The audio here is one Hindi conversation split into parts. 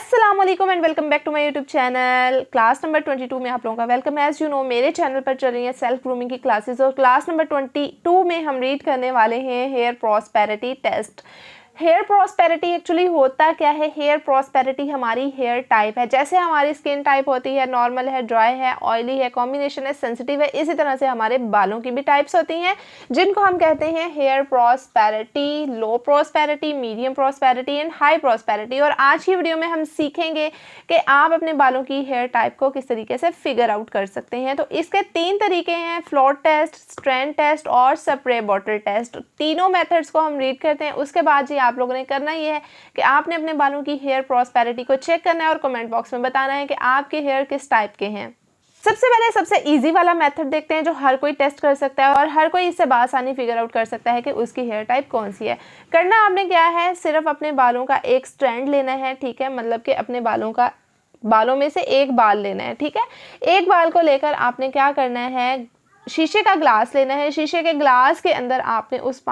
अस्सलाम वालेकुम and welcome back to my YouTube channel. Class number 22 में आप लोगों का वेलकम। एज यू नो मेरे चैनल पर चल रही है सेल्फ ग्रूमिंग की क्लासेस और क्लास नंबर 22 में हम रीड करने वाले हैं hair prosperity test. Hair prosperity actually होता क्या है? हेयर प्रॉस्पेरिटी हमारी हेयर टाइप है। जैसे हमारी स्किन टाइप होती है, नॉर्मल है, ड्राई है, ऑयली है, कॉम्बिनेशन है, सेंसिटिव है, इसी तरह से हमारे बालों की भी टाइप्स होती हैं जिनको हम कहते हैं hair prosperity, low prosperity, medium prosperity and high prosperity. और आज की वीडियो में हम सीखेंगे कि आप अपने बालों की हेयर टाइप को किस तरीके से फिगर आउट कर सकते हैं। तो इसके 3 तरीके हैं, फ्लोट टेस्ट, स्ट्रैंड टेस्ट और स्प्रे बॉटल टेस्ट। तीनों मेथड्स को हम रीड करते हैं। उसके बाद जी आप लोगों ने करना ये है कि आपने अपने बालों की हेयर प्रॉस्पेरिटी को चेक करना है और कमेंट बॉक्स में बताना है कि आपके हेयर किस टाइप के हैं। सबसे पहले सबसे इजी वाला मेथड देखते हैं जो हर कोई टेस्ट कर सकता है और हर कोई इससे बासानी फिगर आउट कर सकता है कि उसकी हेयर टाइप कौन सी है। करना आपने क्या है, सिर्फ अपने बालों का एक स्ट्रैंड लेना है, ठीक है, मतलब कि अपने बालों में से एक बाल लेना है, ठीक है। एक बाल को लेकर आपने क्या करना है, शीशे का ग्लास लेना है। शीशे के ग्लास के अंदर आपने उस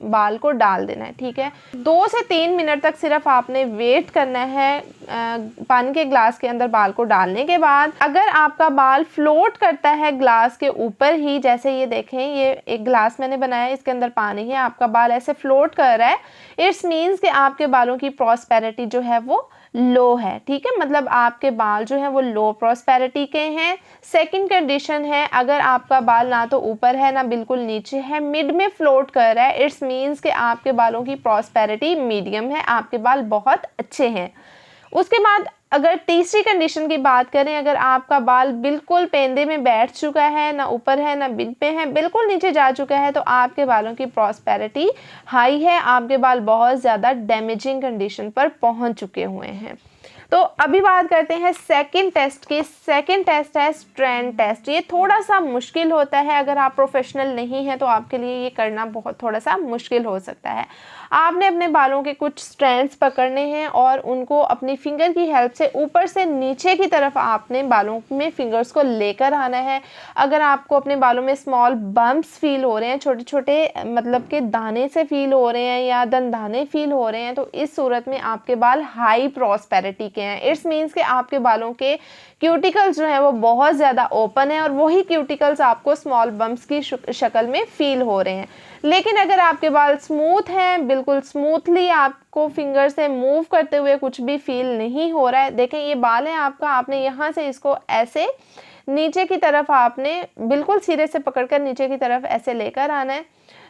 बाल को डाल देना है, ठीक है। 2 से 3 मिनट तक सिर्फ आपने वेट करना है पानी के ग्लास के अंदर बाल को डालने के बाद। अगर आपका बाल फ्लोट करता है ग्लास के ऊपर ही, जैसे ये देखें, ये एक ग्लास मैंने बनाया, इसके अंदर पानी है, आपका बाल ऐसे फ्लोट कर रहा है, इट्स मीन्स कि आपके बालों की प्रॉस्पेरिटी जो है वो लो है, ठीक है, मतलब आपके बाल जो है वो लो प्रॉस्पेरिटी के हैं। सेकंड कंडीशन है, अगर आपका बाल ना तो ऊपर है ना बिल्कुल नीचे है, मिड में फ्लोट कर रहा है, इट्स मीन्स कि आपके बालों की प्रॉस्पेरिटी मीडियम है, आपके बाल बहुत अच्छे हैं। उसके बाद अगर तीसरी कंडीशन की बात करें, अगर आपका बाल बिल्कुल पेंदे में बैठ चुका है, ना ऊपर है ना मिड पे है, बिल्कुल नीचे जा चुका है, तो आपके बालों की प्रॉस्पेरिटी हाई है, आपके बाल बहुत ज़्यादा डैमेजिंग कंडीशन पर पहुंच चुके हुए हैं। तो अभी बात करते हैं सेकंड टेस्ट की। सेकंड टेस्ट है स्ट्रैंड टेस्ट। ये थोड़ा सा मुश्किल होता है, अगर आप प्रोफेशनल नहीं हैं तो आपके लिए ये करना थोड़ा सा मुश्किल हो सकता है। आपने अपने बालों के कुछ स्ट्रैंड्स पकड़ने हैं और उनको अपनी फिंगर की हेल्प से ऊपर से नीचे की तरफ आपने बालों में फिंगर्स को लेकर आना है। अगर आपको अपने बालों में स्मॉल बम्प्स फील हो रहे हैं, छोटे छोटे मतलब के दाने से फील हो रहे हैं या दंदाने फील हो रहे हैं, तो इस सूरत में आपके बाल हाई प्रॉस्पेरिटी के हैं। इट्स मीन्स कि आपके बालों के क्यूटिकल्स जो है वो बहुत ज़्यादा ओपन है और वही क्यूटिकल्स आपको स्मॉल बम्प्स की शक्ल में फील हो रहे हैं। लेकिन अगर आपके बाल स्मूथ हैं, बिल्कुल स्मूथली आपको फिंगर से मूव करते हुए कुछ भी फील नहीं हो रहा है, देखें ये बाल है आपका, आपने यहाँ से इसको ऐसे नीचे की तरफ आपने बिल्कुल सिरे से पकड़कर नीचे की तरफ ऐसे लेकर आना है।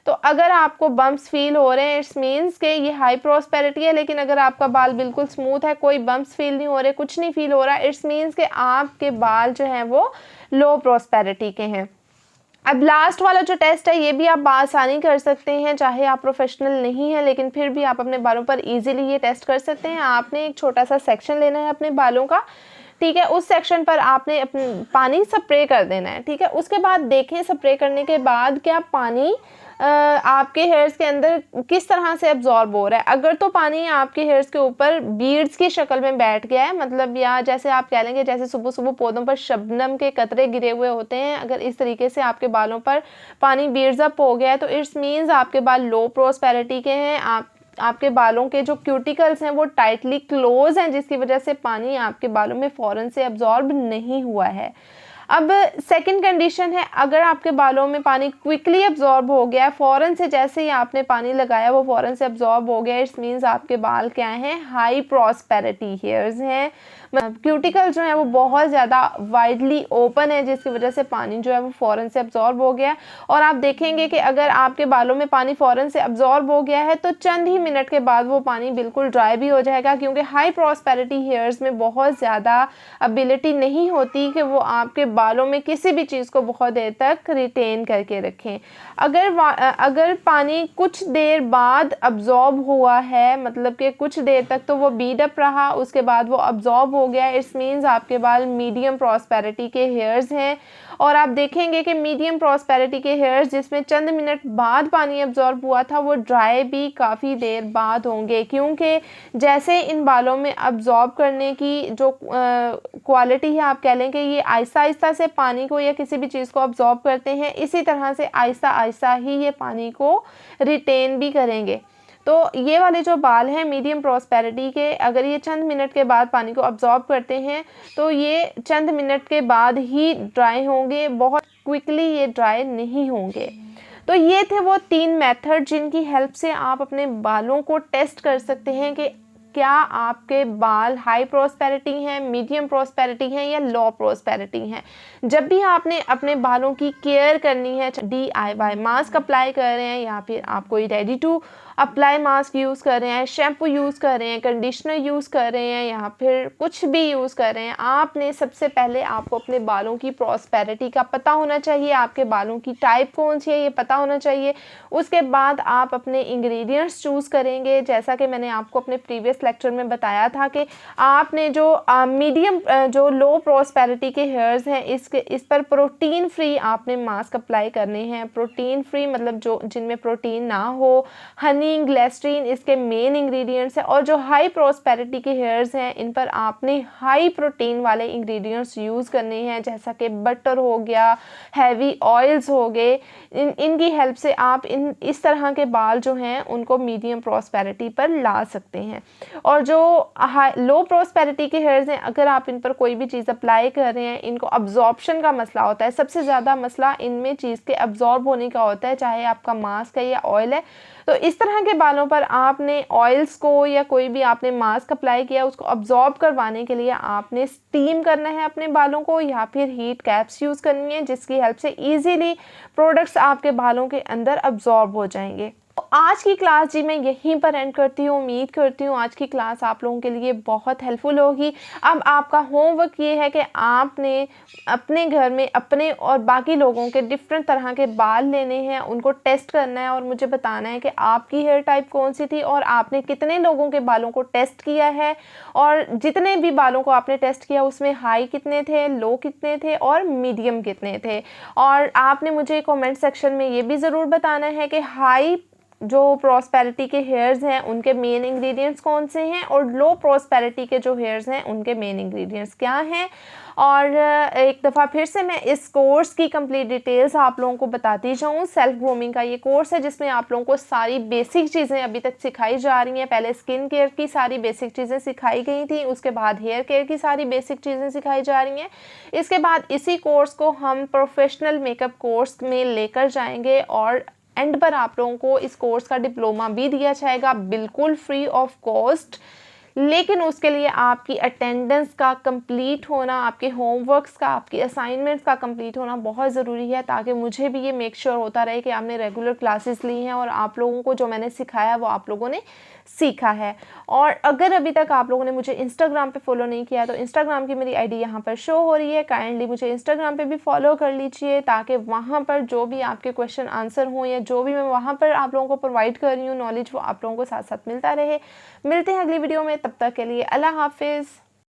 तो अगर आपको बम्प्स फील हो रहे हैं, इट्स मीन्स के ये हाई प्रॉस्पेरिटी है। लेकिन अगर आपका बाल बिल्कुल स्मूथ है, कोई बम्प्स फील नहीं हो रहे, कुछ नहीं फील हो रहा, इट्स मीन्स के आपके बाल जो हैं वो लो प्रॉस्पेरिटी के हैं। अब लास्ट वाला जो टेस्ट है ये भी आप आसानी कर सकते हैं, चाहे आप प्रोफेशनल नहीं हैं लेकिन फिर भी आप अपने बालों पर इजीली ये टेस्ट कर सकते हैं। आपने एक छोटा सा सेक्शन लेना है अपने बालों का, ठीक है, उस सेक्शन पर आपने अपने पानी स्प्रे कर देना है, ठीक है। उसके बाद देखें स्प्रे करने के बाद क्या पानी आपके हेयर्स के अंदर किस तरह से अब्जॉर्ब हो रहा है। अगर तो पानी आपके हेयर्स के ऊपर बीड्स की शक्ल में बैठ गया है, मतलब या जैसे आप कह लेंगे जैसे सुबह सुबह पौधों पर शबनम के कतरे गिरे हुए होते हैं, अगर इस तरीके से आपके बालों पर पानी बीड्स अप हो गया है तो इट्स मीन्स आपके बाल लो प्रॉस्पेरिटी के हैं। आपके बालों के जो क्यूटिकल्स हैं वो टाइटली क्लोज हैं, जिसकी वजह से पानी आपके बालों में फ़ौरन से अब्जॉर्ब नहीं हुआ है। अब सेकंड कंडीशन है, अगर आपके बालों में पानी क्विकली अब्जॉर्ब हो गया, फ़ौरन से जैसे ही आपने पानी लगाया वो फ़ौरन से अब्जॉर्ब हो गया, इट्स मीन्स आपके बाल क्या हैं, हाई प्रॉस्पेरिटी हेयर्स हैं। क्यूटिकल जो है वो बहुत ज़्यादा वाइडली ओपन है, जिसकी वजह से पानी जो है वो फ़ौरन से अब्जॉर्ब हो गया। और आप देखेंगे कि अगर आपके बालों में पानी फ़ौरन से अब्जॉर्ब हो गया है तो चंद ही मिनट के बाद वो पानी बिल्कुल ड्राई भी हो जाएगा, क्योंकि हाई प्रॉस्पेरिटी हेयर्स में बहुत ज़्यादा एबिलिटी नहीं होती कि वो आपके बालों में किसी भी चीज़ को बहुत देर तक रिटेन करके रखें। अगर पानी कुछ देर बाद अब्जॉर्ब हुआ है, मतलब कि कुछ देर तक तो वो बीड अप रहा, उसके बाद वो अब्जॉर्ब हो गया, इट्स मीन्स आपके बाल मीडियम प्रॉस्पेरिटी के हेयर्स हैं। और आप देखेंगे कि मीडियम प्रॉस्पेरिटी के हेयर्स जिसमें चंद मिनट बाद पानी अब्जॉर्ब हुआ था वो ड्राई भी काफ़ी देर बाद होंगे, क्योंकि जैसे इन बालों में अब्जॉर्ब करने की जो क्वालिटी है, आप कह लें कि ये आहिस्ता आहिस्ता से पानी को या किसी भी चीज़ को अब्जॉर्ब करते हैं, इसी तरह से आहिस्ता आहिस्ता ही ये पानी को रिटेन भी करेंगे। तो ये वाले जो बाल हैं मीडियम प्रॉस्पेरिटी के, अगर ये चंद मिनट के बाद पानी को अब्जॉर्ब करते हैं तो ये चंद मिनट के बाद ही ड्राई होंगे, बहुत क्विकली ये ड्राई नहीं होंगे। तो ये थे वो 3 मेथड जिनकी हेल्प से आप अपने बालों को टेस्ट कर सकते हैं कि क्या आपके बाल हाई प्रॉस्पेरिटी हैं, मीडियम प्रॉस्पेरिटी हैं या लो प्रॉस्पेरिटी हैं। जब भी आपने अपने बालों की केयर करनी है, DIY मास्क अप्लाई कर रहे हैं या फिर आप कोई ready to apply mask use कर रहे हैं, शैम्पू यूज़ कर रहे हैं, कंडीशनर यूज़ कर रहे हैं या फिर कुछ भी यूज़ कर रहे हैं, आपने सबसे पहले आपको अपने बालों की प्रॉस्पेरिटी का पता होना चाहिए, आपके बालों की टाइप कौन सी है ये पता होना चाहिए। उसके बाद आप अपने इंग्रेडिएंट्स चूज़ करेंगे। जैसा कि मैंने आपको अपने प्रीवियस लेक्चर में बताया था कि आपने जो मीडियम जो लो प्रॉस्पेरिटी के हेयर्स हैं इस पर प्रोटीन फ्री आपने मास्क अप्लाई करने हैं। प्रोटीन फ्री मतलब जो जिनमें प्रोटीन ना हो, हनी, ग्लिसरीन इसके मेन इंग्रेडिएंट्स हैं। और जो हाई प्रॉस्पेरिटी के हेयर्स हैं इन पर आपने हाई प्रोटीन वाले इंग्रेडिएंट्स यूज़ करने हैं, जैसा कि बटर हो गया, हैवी ऑयल्स हो गए। इनकी हेल्प से आप इस तरह के बाल जो हैं उनको मीडियम प्रॉस्पेरिटी पर ला सकते हैं। और जो लो प्रॉस्पेरिटी के हेयर्स हैं, अगर आप इन पर कोई भी चीज़ अप्लाई कर रहे हैं, इनको अब्जॉर्प्शन का मसला होता है। सबसे ज़्यादा मसला इनमें चीज़ के अब्जॉर्ब होने का होता है, चाहे आपका मास्क है या ऑयल है। तो इस तरह के बालों पर आपने ऑयल्स को या कोई भी आपने मास्क अप्लाई किया उसको अब्जॉर्ब करवाने के लिए आपने स्टीम करना है अपने बालों को या फिर हीट कैप्स यूज़ करनी है, जिसकी हेल्प से ईजीली प्रोडक्ट्स आपके बालों के अंदर अब्जॉर्ब हो जाएंगे। तो आज की क्लास जी मैं यहीं पर एंड करती हूँ। उम्मीद करती हूँ आज की क्लास आप लोगों के लिए बहुत हेल्पफुल होगी। अब आपका होमवर्क ये है कि आपने अपने घर में अपने और बाकी लोगों के डिफरेंट तरह के बाल लेने हैं, उनको टेस्ट करना है और मुझे बताना है कि आपकी हेयर टाइप कौन सी थी और आपने कितने लोगों के बालों को टेस्ट किया है, और जितने भी बालों को आपने टेस्ट किया उसमें हाई कितने थे, लो कितने थे और मीडियम कितने थे। और आपने मुझे कमेंट सेक्शन में ये भी ज़रूर बताना है कि हाई जो प्रॉस्पेरिटी के हेयर्स हैं उनके मेन इंग्रेडिएंट्स कौन से हैं और लो प्रॉस्पेरिटी के जो हेयर्स हैं उनके मेन इंग्रेडिएंट्स क्या हैं। और एक दफ़ा फिर से मैं इस कोर्स की कंप्लीट डिटेल्स आप लोगों को बताती जाऊँ। सेल्फ ग्रूमिंग का ये कोर्स है जिसमें आप लोगों को सारी बेसिक चीज़ें अभी तक सिखाई जा रही हैं। पहले स्किन केयर की सारी बेसिक चीज़ें सिखाई गई थी, उसके बाद हेयर केयर की सारी बेसिक चीज़ें सिखाई जा रही हैं। इसके बाद इसी कोर्स को हम प्रोफेशनल मेकअप कोर्स में लेकर जाएंगे और एंड पर आप लोगों को इस कोर्स का डिप्लोमा भी दिया जाएगा बिल्कुल फ्री ऑफ कॉस्ट। लेकिन उसके लिए आपकी अटेंडेंस का कंप्लीट होना, आपके होमवर्क्स का, आपकी असाइनमेंट्स का कंप्लीट होना बहुत ज़रूरी है, ताकि मुझे भी ये मेक श्योर होता रहे कि आपने रेगुलर क्लासेस ली हैं और आप लोगों को जो मैंने सिखाया वो आप लोगों ने सीखा है। और अगर अभी तक आप लोगों ने मुझे इंस्टाग्राम पे फॉलो नहीं किया तो इंस्टाग्राम की मेरी आईडी यहाँ पर शो हो रही है, काइंडली मुझे इंस्टाग्राम पे भी फॉलो कर लीजिए, ताकि वहाँ पर जो भी आपके क्वेश्चन आंसर हों या जो भी मैं वहाँ पर आप लोगों को प्रोवाइड कर रही हूँ नॉलेज, वो आप लोगों को साथ साथ मिलता रहे। मिलते हैं अगली वीडियो में, तब तक के लिए अल्लाह हाफिज़।